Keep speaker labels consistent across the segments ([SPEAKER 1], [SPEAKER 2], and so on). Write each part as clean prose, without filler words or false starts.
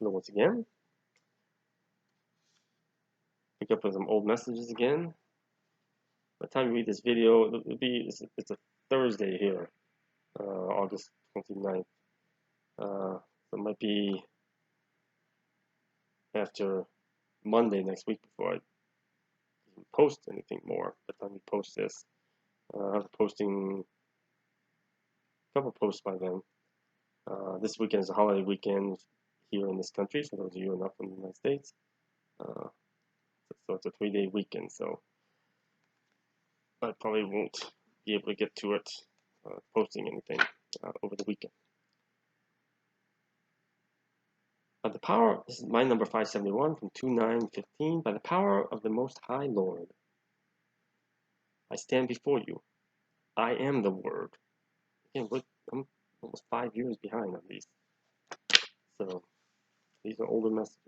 [SPEAKER 1] Hello once again. Pick up with some old messages again. By the time you read this video, it's a Thursday here, August 29th. So it might be after Monday next week before I post anything more. By the time you post this, I'll have posting a couple posts by then. This weekend is a holiday weekend here in this country, for those of you who are not from the United States. So it's a 3-day weekend, so I probably won't be able to get to it posting anything over the weekend. The power, this is my number 571 from 2915. By the power of the Most High Lord, I stand before you. I am the Word. Again, I'm almost 5 years behind on these. So these are older messages.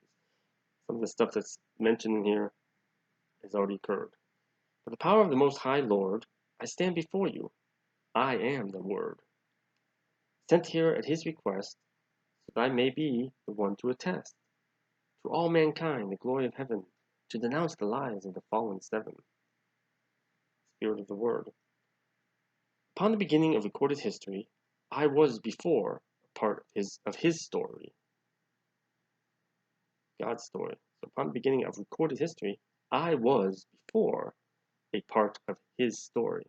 [SPEAKER 1] Some of the stuff that's mentioned in here has already occurred. By the power of the Most High Lord, I stand before you. I am the Word. Sent here at his request, so that I may be the one to attest to all mankind the glory of heaven, to denounce the lies of the fallen seven. Spirit of the Word. Upon the beginning of recorded history, I was before a part of his story. God's story. So upon the beginning of recorded history, I was before a part of his story.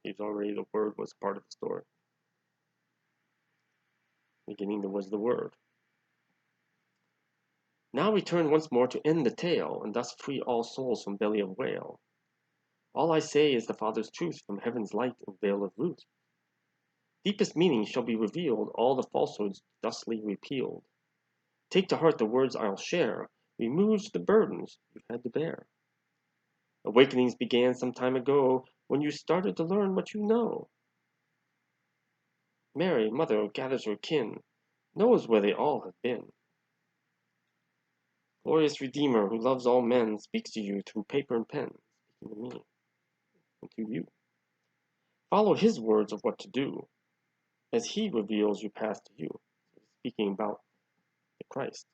[SPEAKER 1] He's already, the Word was part of the story. Beginning there was the Word. Now return once more to end the tale, and thus free all souls from belly of whale. All I say is the Father's truth from heaven's light and veil of Ruth. Deepest meaning shall be revealed, all the falsehoods thusly repealed. Take to heart the words I'll share, removes the burdens you've had to bear. Awakenings began some time ago, when you started to learn what you know. Mary, mother, gathers her kin, knows where they all have been. Glorious Redeemer, who loves all men, speaks to you through paper and pen, speaking to me and to you. Follow his words of what to do, as he reveals your path to you. Speaking about the Christ.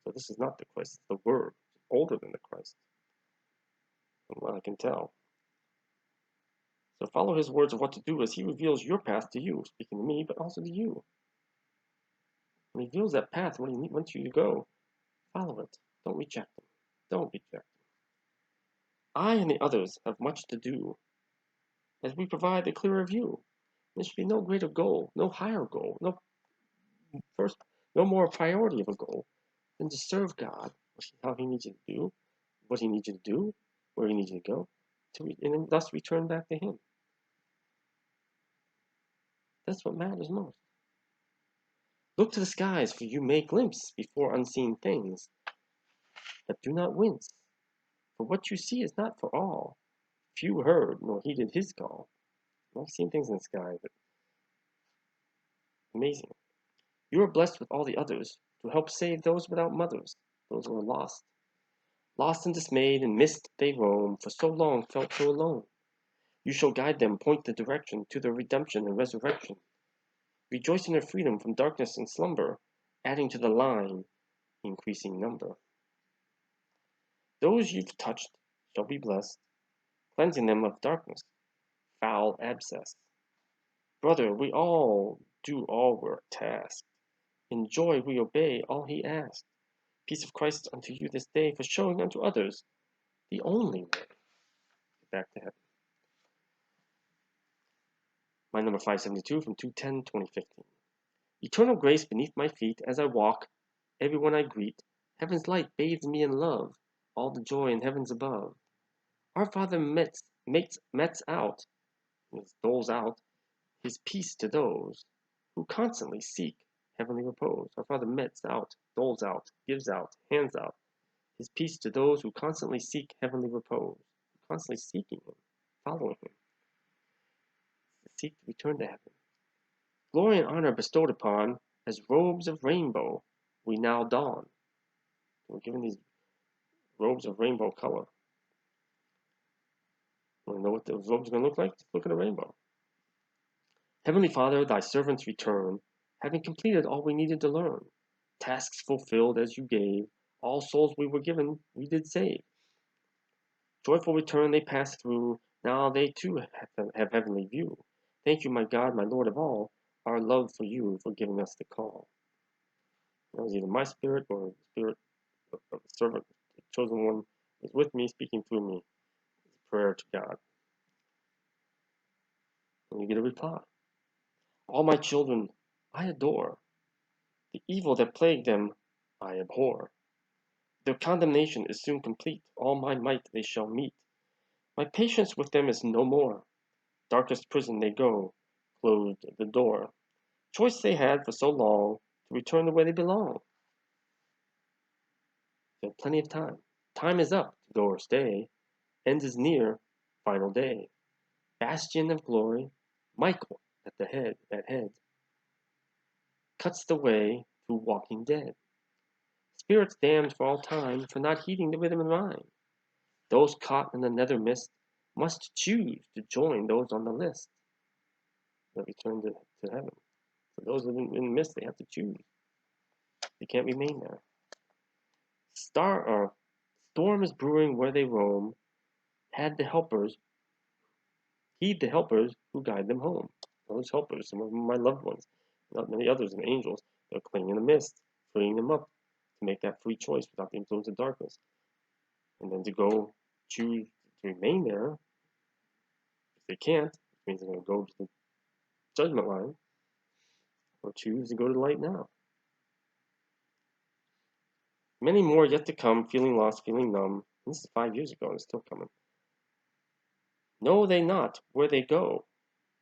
[SPEAKER 1] So this is not the Christ, it's the Word. It's older than the Christ, from what I can tell. So follow his words of what to do as he reveals your path to you, speaking to me, but also to you. When he reveals that path, what he wants you to go, follow it. Don't reject him. Don't reject him. I and the others have much to do, as we provide a clearer view. There should be no greater goal, no higher goal, no more priority of a goal than to serve God, how he needs you to do, what he needs you to do, where he needs you to go, and thus return back to him. That's what matters most. Look to the skies, for you may glimpse before unseen things, but do not wince, for what you see is not for all. Few heard nor heeded his call. I've seen things in the sky, but amazing. You are blessed with all the others to help save those without mothers, those who are lost. Lost and dismayed in mist they roam, for so long felt so alone. You shall guide them, point the direction to their redemption and resurrection. Rejoice in their freedom from darkness and slumber, adding to the line increasing number. Those you've touched shall be blessed, cleansing them of darkness, foul abscess. Brother, we all do all we're tasked. In joy we obey all he asked. Peace of Christ unto you this day, for showing unto others the only way back to heaven. My number 572 from 210-2015. Eternal grace beneath my feet as I walk, everyone I greet. Heaven's light bathes me in love, all the joy in heavens above. Our Father mets out, doles out, his peace to those who constantly seek heavenly repose. Our Father mets out, doles out, gives out, hands out his peace to those who constantly seek heavenly repose, constantly seeking him, following him, seek to return to heaven. Glory and honor bestowed upon, as robes of rainbow we now don. We're given these robes of rainbow color. Want to know what those robes are going to look like? Just look at a rainbow. Heavenly Father, thy servants return, having completed all we needed to learn. tasks fulfilled as you gave, all souls we were given we did save. Joyful return they pass through, now they too have heavenly view. Thank you, my God, my Lord of all, our love for you for giving us the call. That was either my spirit or the spirit of the servant, the chosen one, is with me, speaking through me. It's a prayer to God. And you get a reply. All my children I adore. The evil that plagued them I abhor. Their condemnation is soon complete. All my might they shall meet. My patience with them is no more. Darkest prison they go, closed the door. Choice they had for so long to return the way they belong. They have plenty of time. Time is up to go or stay. End is near, final day. Bastion of glory, Michael at head, cuts the way through walking dead. Spirits damned for all time for not heeding the rhythm and rhyme. Those caught in the nether mist must choose to join those on the list that return to heaven. For those in the mist, they have to choose. They can't remain there. Storm is brewing where they roam. Heed the helpers who guide them home. Those helpers, some of them my loved ones, not many others, and angels, they're clinging in the mist, freeing them up to make that free choice without the influence of darkness. And then to go choose to remain there, if they can't, which means they're going to go to the judgment line, or choose to go to the light now. Many more yet to come, feeling lost, feeling numb. And this is 5 years ago, and it's still coming. Know they not where they go.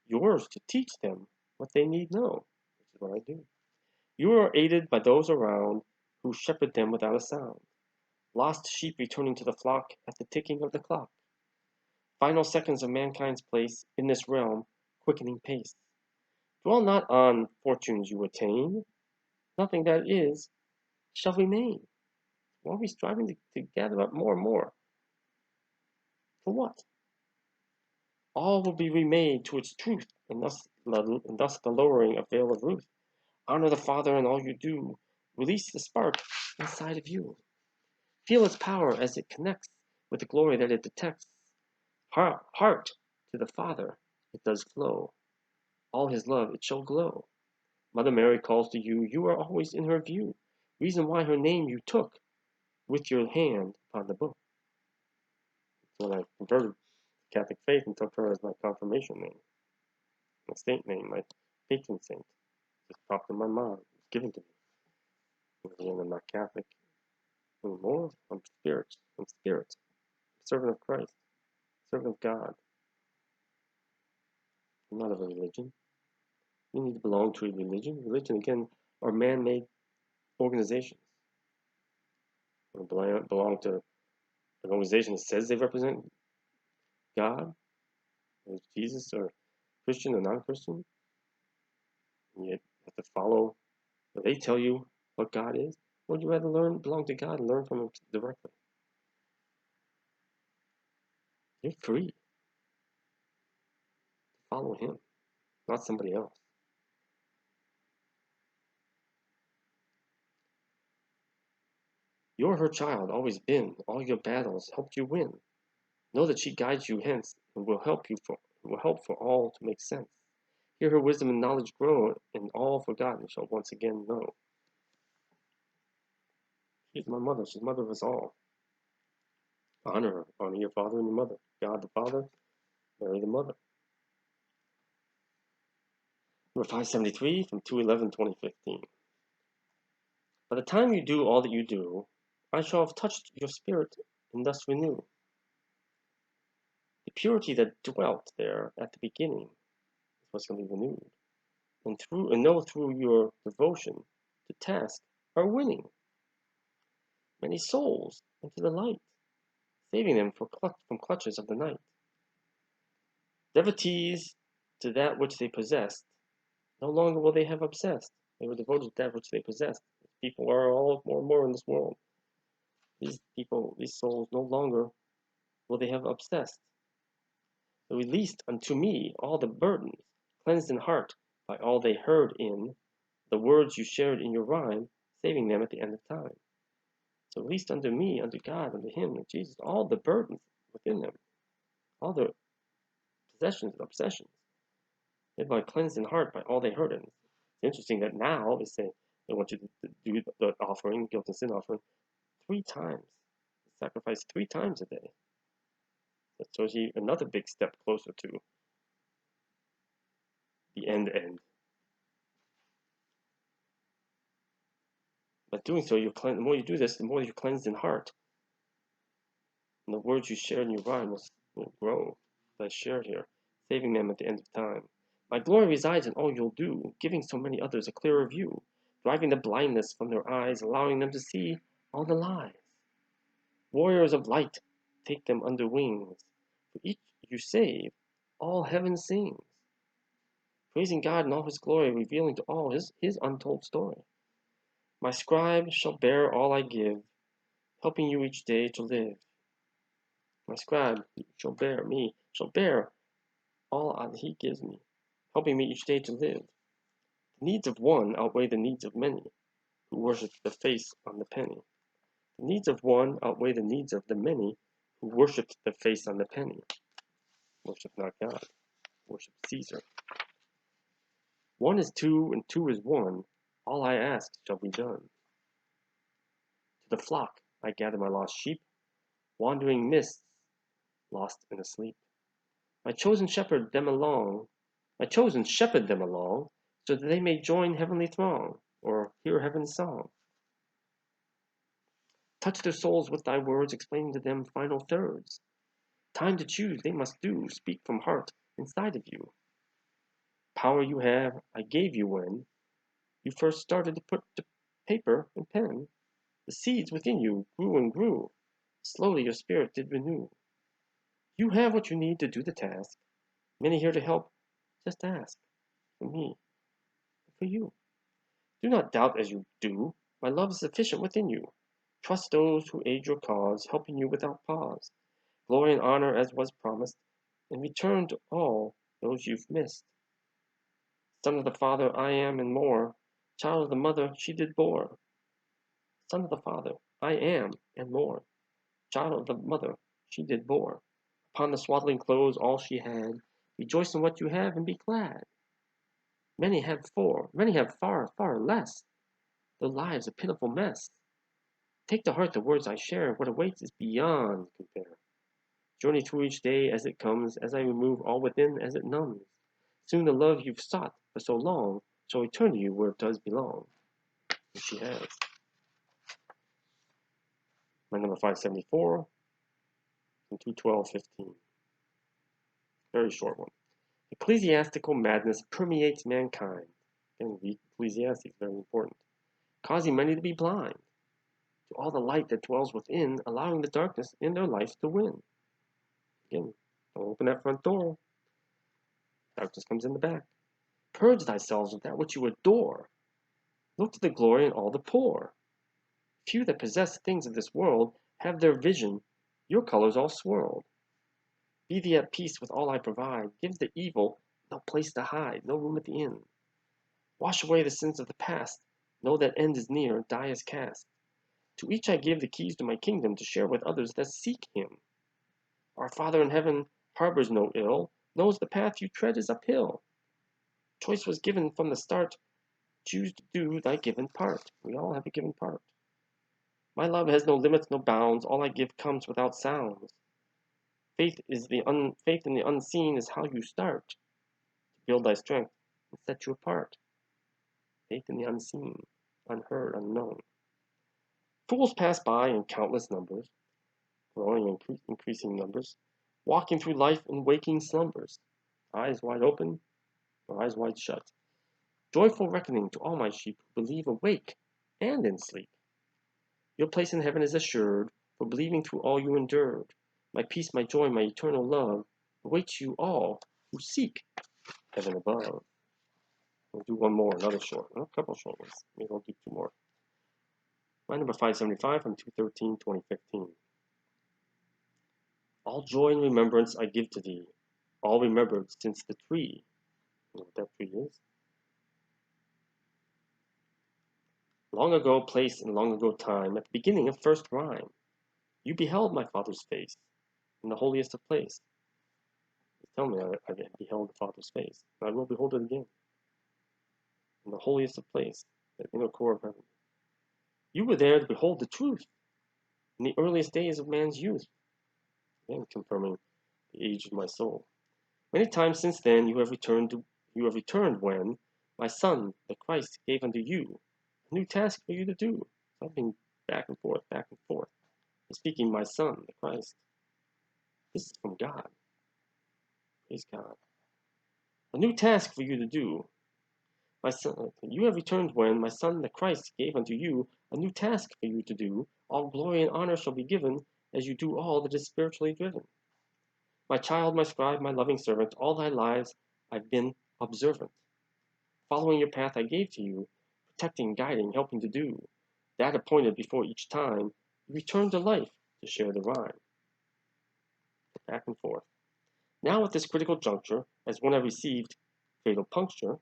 [SPEAKER 1] Yours to teach them what they need know, which is what I do. You are aided by those around who shepherd them without a sound. Lost sheep returning to the flock at the ticking of the clock. Final seconds of mankind's place in this realm, quickening pace. Dwell not on fortunes you attain. Nothing that is shall remain. Why are we striving to gather up more and more? For what? All will be remade to its truth, and thus the lowering of veil of ruth. Honor the Father in all you do. Release the spark inside of you. Feel its power as it connects with the glory that it detects. Heart to the Father it does flow. All his love it shall glow. Mother Mary calls to you. You are always in her view. Reason why her name you took with your hand upon the book. When I converted to Catholic faith and took her as my confirmation name, my saint name, my patron saint, just popped in my mind. It was given to me. Again, I'm not Catholic anymore. I'm spirit. I'm spirit. Servant of Christ. Servant of God. I'm not of a religion. You need to belong to a religion. Religion, again, are man-made organizations. You belong to an organization that says they represent God, or Jesus, or Christian or non-Christian. And you have to follow what they tell you what God is. Or would you rather belong to God and learn from Him directly? You're free to follow Him, not somebody else. You're her child, always been. All your battles helped you win. Know that she guides you hence, and will help for all to make sense. Hear her wisdom and knowledge grow, and all forgotten shall once again know. She's my mother. She's the mother of us all. Honor her. Honor your father and your mother. God the Father, Mary the Mother. Number 573 from 2/11/2015. By the time you do all that you do, I shall have touched your spirit and thus renew. The purity that dwelt there at the beginning is what's going to be renewed. And know through your devotion to task are winning many souls into the light, saving them from clutches of the night. Devotees to that which they possessed, no longer will they have obsessed. They were devoted to that which they possessed. People are all more and more in this world. These souls, no longer will they have obsessed. They released unto me all the burdens, cleansed in heart by all they heard in the words you shared in your rhyme, saving them at the end of time. So at least under me, under God, under Him, and Jesus, all the burdens within them, all the possessions and obsessions, they've been cleansed in heart by all they heard. And it's interesting that now they say they want you to do the offering, guilt and sin offering, 3 times. Sacrifice 3 times a day. That shows you another big step closer to the end. By doing so, the more you do this, the more you're cleansed in heart. And the words you share in your rhyme will grow, as I share here, saving them at the end of time. My glory resides in all you'll do, giving so many others a clearer view, driving the blindness from their eyes, allowing them to see all the lies. Warriors of light, take them under wings. For each you save, all heaven sings. Praising God in all His glory, revealing to all His untold story. My scribe shall bear all I give, helping you each day to live. My scribe shall bear all he gives me, helping me each day to live. The needs of one outweigh the needs of many, who worship the face on the penny. The needs of one outweigh the needs of the many, who worship the face on the penny. Worship not God, worship Caesar. 1 is 2, and 2 is 1. All I ask shall be done. To the flock I gather my lost sheep, wandering mists, lost in a sleep. My chosen shepherd them along, so that they may join heavenly throng, or hear heaven's song. Touch their souls with thy words, explaining to them final thirds. Time to choose they must do, speak from heart inside of you. Power you have, I gave you when you first started to put to paper and pen. The seeds within you grew and grew. Slowly your spirit did renew. You have what you need to do the task. Many here to help, just ask. For me, for you. Do not doubt as you do. My love is sufficient within you. Trust those who aid your cause, helping you without pause. Glory and honor as was promised, and return to all those you've missed. Son of the Father, I am and more. Child of the mother, she did bore. Son of the Father, I am and more. Child of the mother, she did bore. Upon the swaddling clothes all she had. Rejoice in what you have and be glad. Many have far, far less. Their lives a pitiful mess. Take to heart the words I share. What awaits is beyond compare. Journey through each day as it comes, as I remove all within as it numbs. Soon the love you've sought for so long shall return to you where it does belong. And she has. My number 574 and 212:15. Very short one. Ecclesiastical madness permeates mankind. Again, read Ecclesiastes, very important. Causing many to be blind to all the light that dwells within, allowing the darkness in their life to win. Again, don't open that front door. Darkness comes in the back. Purge thyself of that which you adore. Look to the glory in all the poor. Few that possess things of this world have their vision, your colors all swirled. Be thee at peace with all I provide. Give the evil no place to hide, no room at the inn. Wash away the sins of the past. Know that end is near, die is cast. To each I give the keys to my kingdom to share with others that seek him. Our Father in heaven harbors no ill, knows the path you tread is uphill. Choice was given from the start. Choose to do thy given part. We all have a given part. My love has no limits, no bounds. All I give comes without sounds. Faith in the unseen is how you start to build thy strength and set you apart. Faith in the unseen, unheard, unknown. Fools pass by in countless numbers, growing and increasing numbers, walking through life in waking slumbers, eyes wide open or eyes wide shut. Joyful reckoning to all my sheep who believe awake and in sleep. Your place in heaven is assured, for believing through all you endured. My peace, my joy, my eternal love awaits you all who seek heaven above. We'll do one more, a couple short ones. Maybe I'll do 2 more. My number 575 from 2/13/2015. All joy and remembrance I give to thee, all remembered since the tree. You know what that tree is? Long ago place and long ago time, at the beginning of first rhyme, you beheld my Father's face in the holiest of place. Tell me I beheld the Father's face, and I will behold it again in the holiest of place, the inner core of heaven. You were there to behold the truth in the earliest days of man's youth, again confirming the age of my soul. Many times since then you have returned when my Son, the Christ, gave unto you a new task for you to do. So I've been back and forth, speaking my Son, the Christ. This is from God. Praise God. A new task for you to do. My son, you have returned when my Son, the Christ, gave unto you a new task for you to do. All glory and honor shall be given as you do all that is spiritually driven. My child, my scribe, my loving servant, all thy lives I've been observant. Following your path I gave to you, protecting, guiding, helping to do that appointed before each time, you return to life to share the rhyme. Back and forth. Now at this critical juncture, as when I received fatal puncture,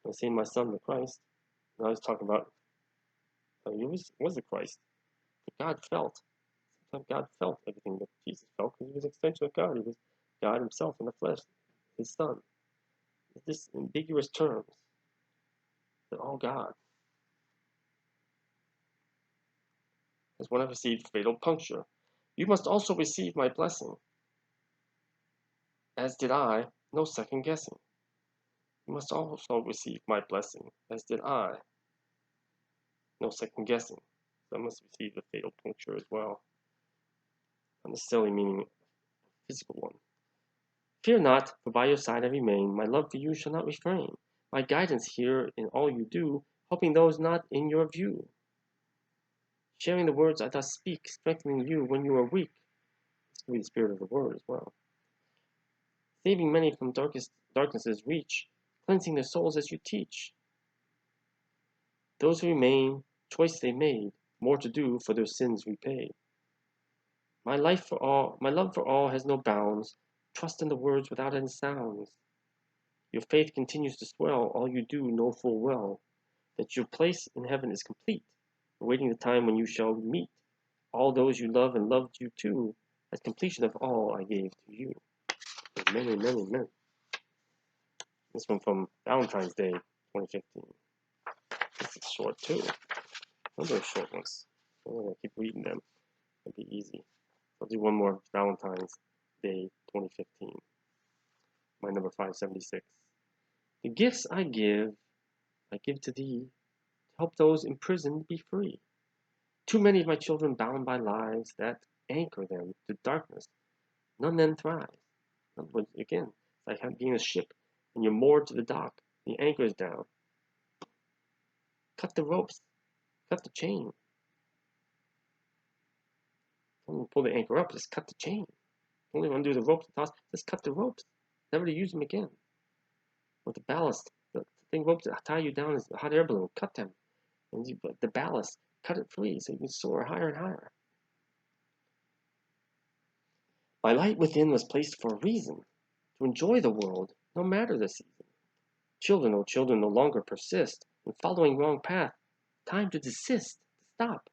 [SPEAKER 1] I say my Son, the Christ, and I was talking about he was the Christ. But God felt. Sometimes God felt everything that Jesus felt because he was an extension of God. He was God himself in the flesh, his Son. This ambiguous terms. They're all God. As when I received fatal puncture, you must also receive my blessing. As did I, no second guessing. You must also receive my blessing, as did I, no second guessing. So I must receive the fatal puncture as well. Not necessarily meaning a physical one. Fear not, for by your side I remain. My love for you shall not refrain. My guidance here in all you do, helping those not in your view. Sharing the words I thus speak, strengthening you when you are weak. This will be the spirit of the word as well. Saving many from darkness's reach, cleansing their souls as you teach. Those who remain, choice they made, more to do for their sins repaid. My love for all has no bounds. Trust in the words without any sounds. Your faith continues to swell, all you do know full well, that your place in heaven is complete, awaiting the time when you shall meet all those you love and loved you too, as completion of all I gave to you. Amen, amen, amen. This one from Valentine's Day, 2015. This is short too. Those are short ones. I'm gonna keep reading them. It'll be easy. I'll do one more Valentine's Day, 2015. My number 576. The gifts I give to thee, to help those imprisoned be free. Too many of my children bound by lies that anchor them to darkness, none then thrive. In other words, again, it's like being a ship and you're moored to the dock, the anchor is down. Cut the ropes, cut the chain. Don't pull the anchor up, just cut the chain. Only undo the ropes and toss, just cut the ropes, never to use them again. With the ballast, the thing ropes that tie you down is a hot air balloon, cut them. And the ballast, cut it free so you can soar higher and higher. My light within was placed for a reason, to enjoy the world, no matter the season. Children, oh children, no longer persist in following wrong path. Time to desist, to stop.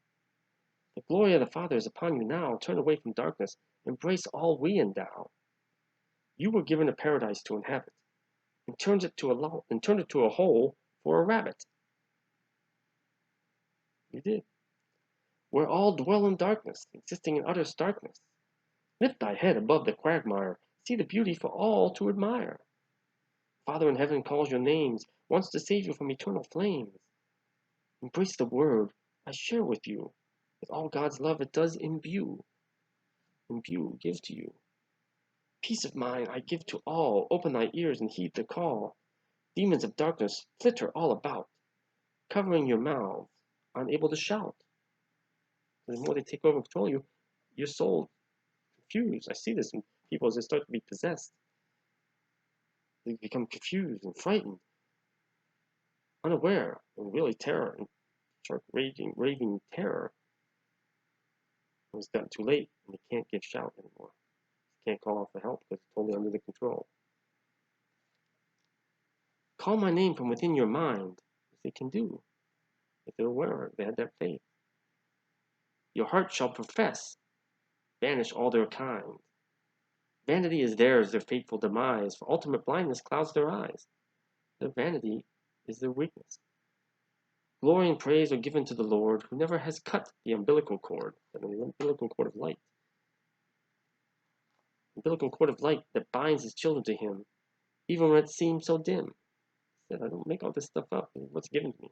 [SPEAKER 1] The glory of the Father is upon you now. Turn away from darkness, embrace all we endow. You were given a paradise to inhabit, and turned it to a hole for a rabbit. You did. Where all dwell in darkness, existing in utter starkness. Lift thy head above the quagmire, see the beauty for all to admire. Father in heaven calls your names, wants to save you from eternal flames. Embrace the word I share with you, with all God's love it does imbue, give to you. Peace of mind I give to all, open thy ears and heed the call. Demons of darkness flitter all about, covering your mouths, unable to shout. The more they take over and control you, your soul confused. I see this in people as they start to be possessed. They become confused and frightened, unaware, and really terror, and start raving terror. It's gotten too late, and they can't give shout anymore. They can't call out for help because it's totally under their control. Call my name from within your mind, as they can do. if they were aware, they had that faith. Your heart shall profess, banish all their kind. Vanity is theirs, their fateful demise, for ultimate blindness clouds their eyes. Their vanity is their weakness. Glory and praise are given to the Lord, who never has cut the umbilical cord, the umbilical cord of light. Umbilical cord of light that binds his children to him, even when it seems so dim. He said, I don't make all this stuff up. What's given to me?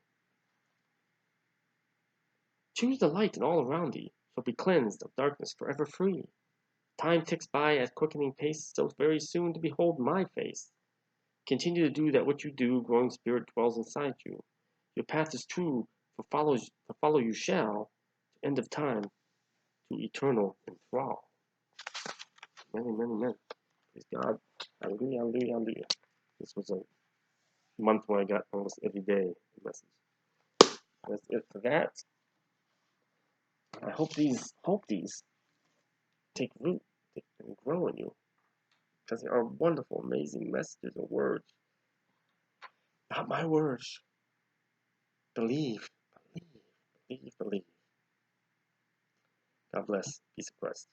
[SPEAKER 1] Choose the light, and all around thee shall be cleansed of darkness, forever free. Time ticks by at quickening pace, so very soon to behold my face. Continue to do that which you do, growing spirit dwells inside you. Your path is true, for follow you shall, to end of time, to eternal enthrall. Many, many men. Praise God. Hallelujah, hallelujah, hallelujah. This was a month where I got almost every day a message. That's it for that. I hope these take root and grow in you, because they are wonderful, amazing messages and words. Not my words. Believe, believe, believe, believe. God bless. Peace of Christ.